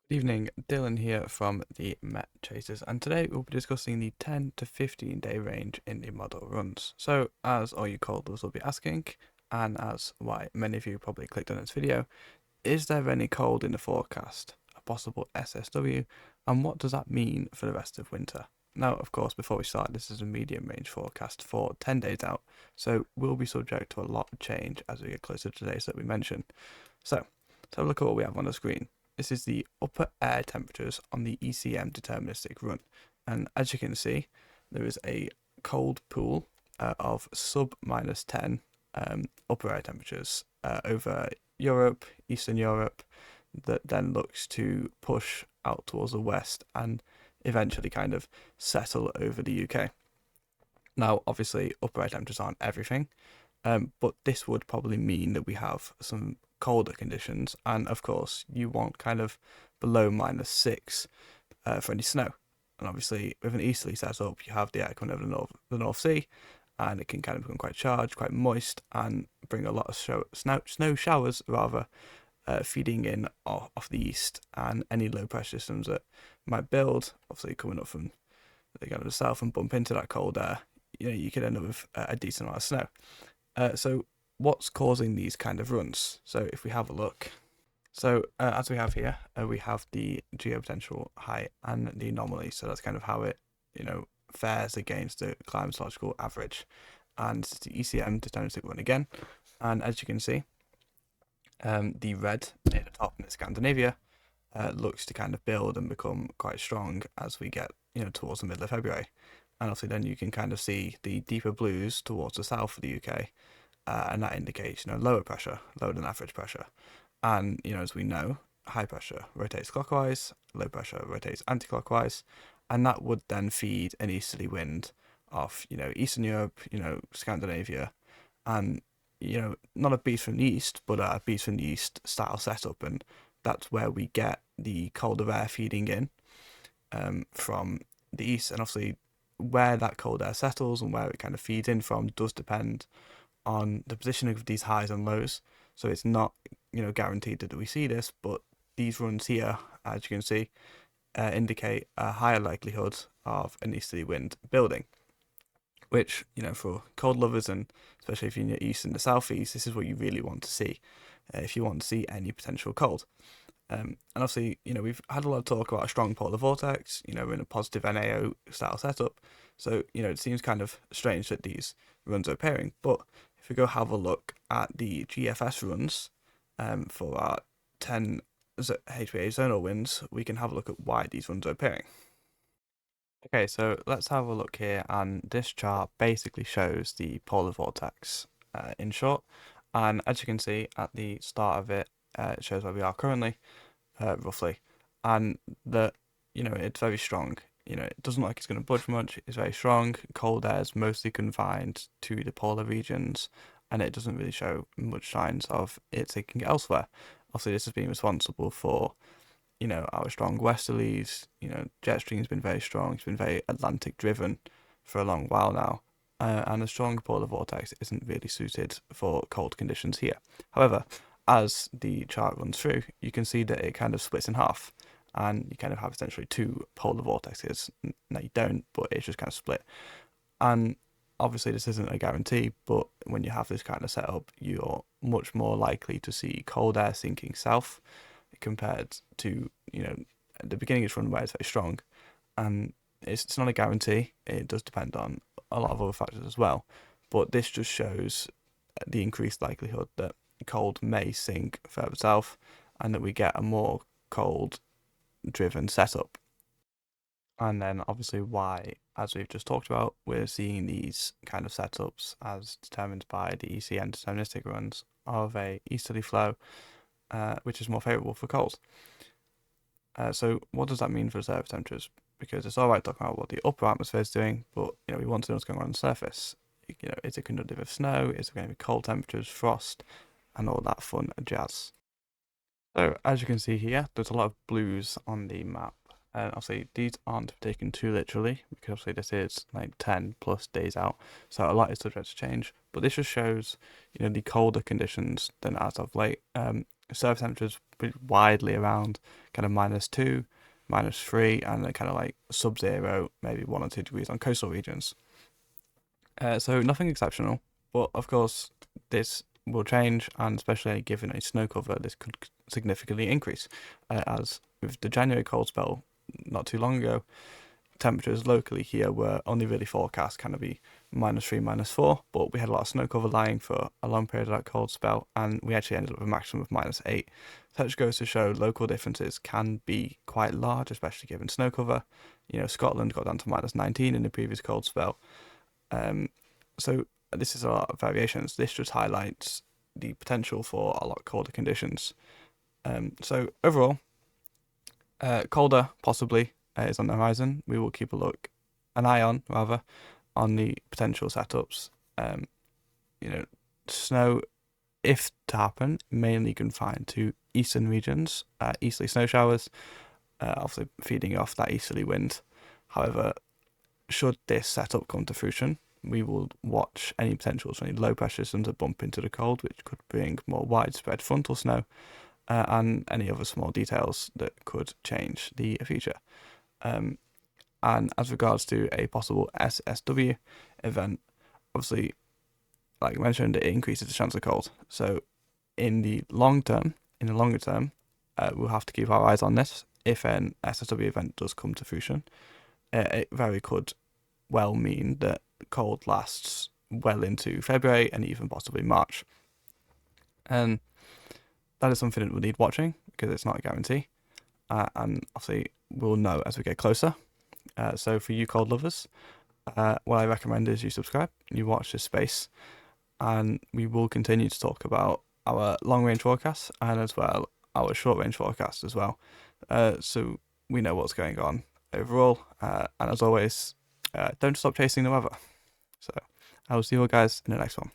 Good evening, Dylan here from the Met Chasers, and today we'll be discussing the 10 to 15 day range in the model runs. So, as all you callers will be asking, and as why many of you probably clicked on this video, is there any cold in the forecast, a possible SSW, and what does that mean for the rest of winter? Now, of course, before we start, this is a medium range forecast for 10 days out, so we'll be subject to a lot of change as we get closer to the days that we mentioned. So, let's have a look at what we have on the screen. This is the upper air temperatures on the ECM deterministic run. And as you can see, there is a cold pool of sub -10 upper air temperatures over Europe, Eastern Europe, that then looks to push out towards the west and eventually kind of settle over the UK. Now, obviously, upper air temperatures aren't everything, but this would probably mean that we have some colder conditions, and of course, you want kind of below -6 for any snow. And obviously, with an easterly setup, you have the air coming over the North Sea, and it can kind of become quite charged, quite moist, and bring a lot of snow showers rather, feeding in off the east, and any low pressure systems that might build, obviously coming up from the south and bump into that cold air. You could end up with a decent amount of snow. So what's causing these kind of runs? So if we have a look, so as we have here, we have the geopotential height and the anomaly. So that's kind of how it, fares against the climatological average. And it's the ECM deterministic run again. And as you can see, the red near the top in Scandinavia looks to kind of build and become quite strong as we get, towards the middle of February. And obviously then you can kind of see the deeper blues towards the south of the UK, and that indicates, lower pressure, lower than average pressure. And, as we know, high pressure rotates clockwise, low pressure rotates anti-clockwise, and that would then feed an easterly wind off, Eastern Europe, Scandinavia, and, not a beast from the east, but a beast from the east style setup, and that's where we get the colder air feeding in from the east, and obviously where that cold air settles and where it kind of feeds in from does depend on the position of these highs and lows. So it's not, guaranteed that we see this, but these runs here, as you can see, indicate a higher likelihood of an easterly wind building, which, for cold lovers, and especially if you're in the east and the southeast, this is what you really want to see if you want to see any potential cold. And obviously, we've had a lot of talk about a strong polar vortex, we're in a positive NAO style setup. So, it seems kind of strange that these runs are appearing. But if we go have a look at the GFS runs for our 10 HPA zonal winds, we can have a look at why these runs are appearing. Okay, so let's have a look here, and this chart basically shows the polar vortex in short. And as you can see at the start of it, it shows where we are currently, roughly, and that it's very strong. It doesn't look like it's going to budge much. It's very strong. Cold air is mostly confined to the polar regions, and it doesn't really show much signs of it taking it elsewhere. Obviously, this has been responsible for our strong westerlies. Jet stream's been very strong. It's been very Atlantic driven for a long while now. And a strong polar vortex isn't really suited for cold conditions here. However, as the chart runs through, you can see that it kind of splits in half, and you kind of have essentially two polar vortexes. Now you don't, but it's just kind of split. And obviously, this isn't a guarantee, but when you have this kind of setup, you're much more likely to see cold air sinking south compared to at the beginning of its run where it's very strong. And it's not a guarantee. It does depend on a lot of other factors as well. But this just shows the increased likelihood that cold may sink further south, and that we get a more cold driven setup. And then obviously why, as we've just talked about, we're seeing these kind of setups as determined by the ECM deterministic runs of a easterly flow, which is more favourable for cold. So what does that mean for surface temperatures? Because it's all right talking about what the upper atmosphere is doing, but we want to know what's going on the surface. Is it conductive of snow? Is it going to be cold temperatures, frost, and all that fun jazz? So as you can see here, there's a lot of blues on the map. And obviously these aren't taken too literally, because obviously this is like 10 plus days out, so a lot is subject to change. But this just shows, the colder conditions than as of late. surface temperatures widely around kind of -2, -3, and then kind of like sub-zero, maybe 1 or 2 degrees on coastal regions. So nothing exceptional, but of course this will change, and especially given a snow cover, this could significantly increase, as with the January cold spell not too long ago, temperatures locally here were only really forecast kind of be -3, -4, but we had a lot of snow cover lying for a long period of that cold spell, and we actually ended up with a maximum of -8. So that just goes to show local differences can be quite large, especially given snow cover. You know, Scotland got down to -19 in the previous cold spell. So this is a lot of variations. This just highlights the potential for a lot colder conditions. So overall, colder possibly is on the horizon. We will keep an eye on the potential setups. You know, snow, if to happen, mainly confined to eastern regions, easterly snow showers, obviously feeding off that easterly wind. However, should this setup come to fruition, we will watch any potentials for any low pressure systems to bump into the cold, which could bring more widespread frontal snow, and any other small details that could change the future. And as regards to a possible SSW event, obviously, like I mentioned, it increases the chance of cold. So in the longer term, we'll have to keep our eyes on this. If an SSW event does come to fruition, it very could well mean that cold lasts well into February and even possibly March. And that is something that we'll need watching, because it's not a guarantee. And obviously, we'll know as we get closer. So for you cold lovers, what I recommend is you subscribe, you watch this space, and we will continue to talk about our long range forecasts and as well our short range forecasts as well. So we know what's going on overall. And as always, don't stop chasing the weather. So I will see you all guys in the next one.